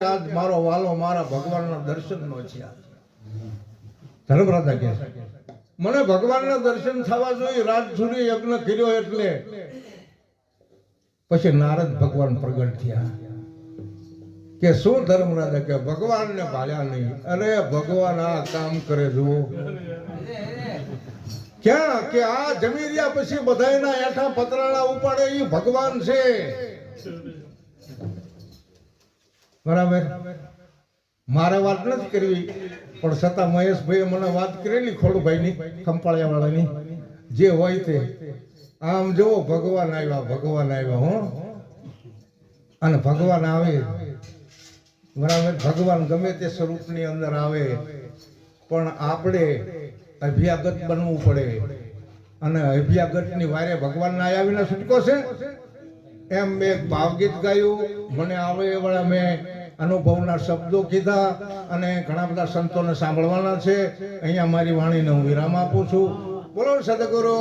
આજ મારો વાલો મારા ભગવાનના દર્શનનો છે. ધર્મરાજા કહે છે મને ભગવાનના દર્શન થવા જોઈએ. રાત સુધી યજ્ઞ કર્યો એટલે પછી નારદ ભગવાન પ્રગટ થયા કે શું ધર્મરાજા કે ભગવાનને ભાળ્યા નહીં. અરે ભગવાન આ કામ કરે જુઓ ક્યાં કે આ જમી રહ્યા પછી બધાયના એઠા પતરાળા ઉપાડે એ ભગવાન છે. બરાબર મારે વાત નથી કરવી પણ છતાં મહેશભાઈએ મને વાત કરેલી ખોડુભાઈની ખંપાળિયા વાળાની જે હોય તે આમ જોવો ભગવાન આવ્યા હો. અને ભગવાન આવે બરાબર ભગવાન ગમે તે સ્વરૂપની અંદર આવે પણ આપણે અભ્યાગત બનવું પડે. અને અભ્યાગતની વારે ભગવાન ના આવ્યા વિના છૂટકો છે એમ મેં ભાવગીત ગાયું. મને આવે એ વાળા મેં અનુભવના શબ્દો કીધા અને ઘણા બધા સંતોને સાંભળવાના છે. અહીંયા મારી વાણીને હું વિરામ આપું છું. બોલો સદગુરુ.